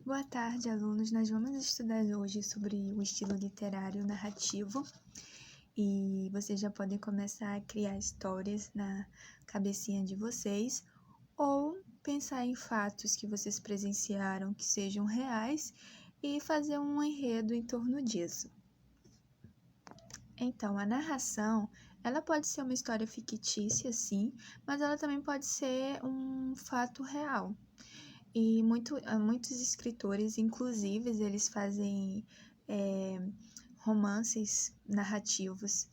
Boa tarde, alunos. Nós vamos estudar hoje sobre o estilo literário narrativo e vocês já podem começar a criar histórias na cabecinha de vocês ou pensar em fatos que vocês presenciaram que sejam reais e fazer um enredo em torno disso. Então, a narração, ela pode ser uma história fictícia, sim, mas ela também pode ser um fato real. E muitos escritores, inclusive, eles fazem romances narrativos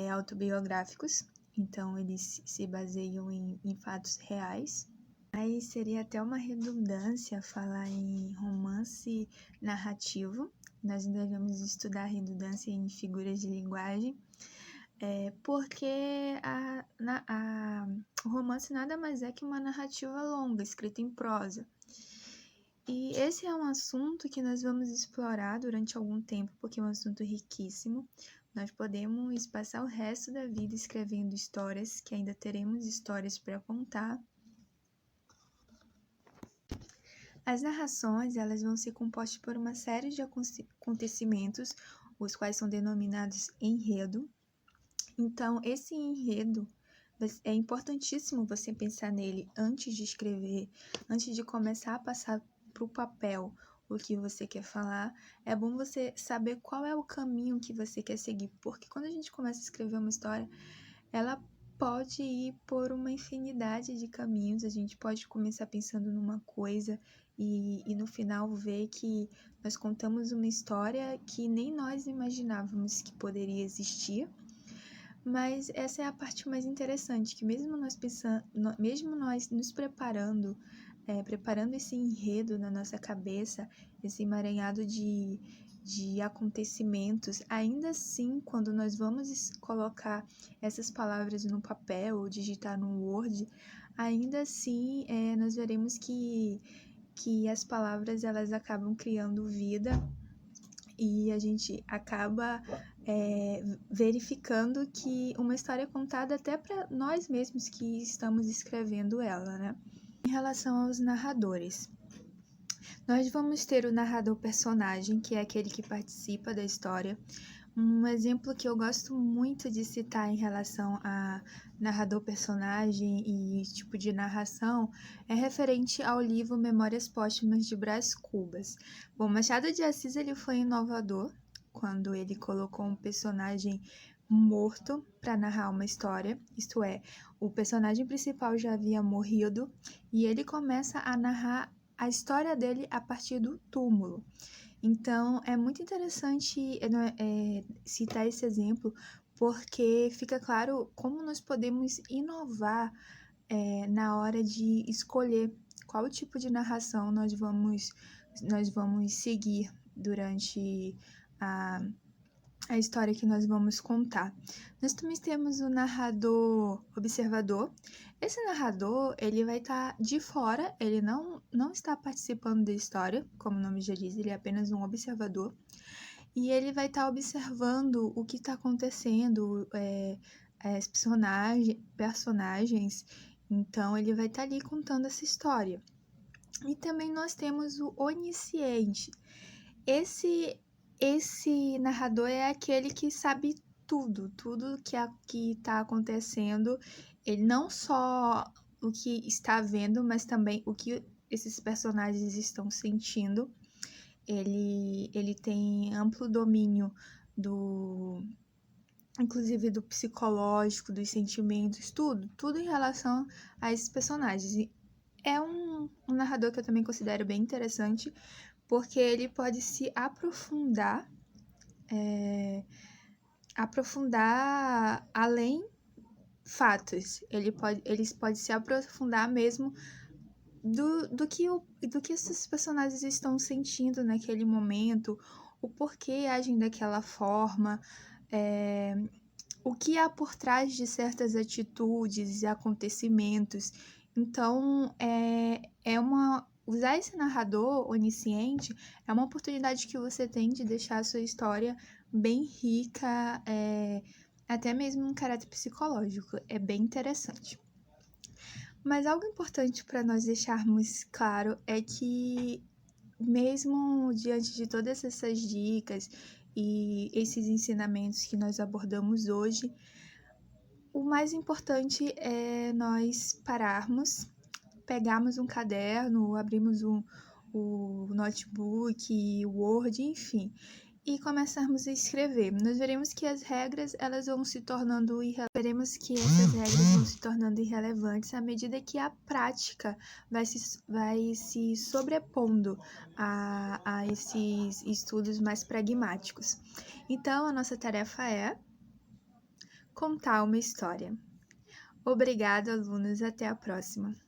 autobiográficos, então eles se baseiam em fatos reais. Aí seria até uma redundância falar em romance narrativo. Nós devemos estudar redundância em figuras de linguagem, porque o romance nada mais é que uma narrativa longa, escrita em prosa. E esse é um assunto que nós vamos explorar durante algum tempo, porque é um assunto riquíssimo. Nós podemos passar o resto da vida escrevendo histórias, que ainda teremos histórias para contar. As narrações, elas vão ser compostas por uma série de acontecimentos, os quais são denominados enredo. Então, esse enredo é importantíssimo você pensar nele antes de escrever, antes de começar a passar para o papel o que você quer falar. É bom você saber qual é o caminho que você quer seguir, porque quando a gente começa a escrever uma história, ela pode ir por uma infinidade de caminhos. A gente pode começar pensando numa coisa e no final ver que nós contamos uma história que nem nós imaginávamos que poderia existir. Mas essa é a parte mais interessante, que mesmo nós nos preparando, preparando esse enredo na nossa cabeça, esse emaranhado de acontecimentos, ainda assim, quando nós vamos colocar essas palavras no papel ou digitar no Word, ainda assim nós veremos que as palavras elas acabam criando vida e a gente acaba verificando que uma história é contada até para nós mesmos que estamos escrevendo ela, né? Em relação aos narradores, nós vamos ter o narrador personagem, que é aquele que participa da história. Um exemplo que eu gosto muito de citar em relação a narrador personagem e tipo de narração é referente ao livro Memórias Póstumas de Brás Cubas. Bom, Machado de Assis ele foi inovador quando ele colocou um personagem morto para narrar uma história, isto é, o personagem principal já havia morrido e ele começa a narrar a história dele a partir do túmulo. Então, é muito interessante citar esse exemplo, porque fica claro como nós podemos inovar na hora de escolher qual tipo de narração nós vamos seguir durante a história que nós vamos contar. Nós também temos o narrador observador. Esse narrador, ele vai estar de fora, ele não está participando da história, como o nome já diz, ele é apenas um observador. E ele vai estar observando o que está acontecendo, as personagens, então ele vai estar ali contando essa história. E também nós temos o onisciente. Esse narrador é aquele que sabe tudo que está acontecendo. Ele não só o que está vendo, mas também o que esses personagens estão sentindo. Ele tem amplo domínio inclusive do psicológico, dos sentimentos, tudo em relação a esses personagens. E é um narrador que eu também considero bem interessante, porque ele pode se aprofundar além fatos. Ele pode se aprofundar mesmo do que esses personagens estão sentindo naquele momento, o porquê agem daquela forma, o que há por trás de certas atitudes e acontecimentos. Então, usar esse narrador onisciente é uma oportunidade que você tem de deixar a sua história bem rica, até mesmo em caráter psicológico. É bem interessante. Mas algo importante para nós deixarmos claro é que mesmo diante de todas essas dicas e esses ensinamentos que nós abordamos hoje, o mais importante é nós pararmos, pegarmos um caderno, abrirmos o notebook, o Word, enfim, e começarmos a escrever. Nós veremos que as regras elas vão se tornando irrelevantes à medida que a prática vai se sobrepondo a esses estudos mais pragmáticos. Então, a nossa tarefa é contar uma história. Obrigada, alunos. Até a próxima.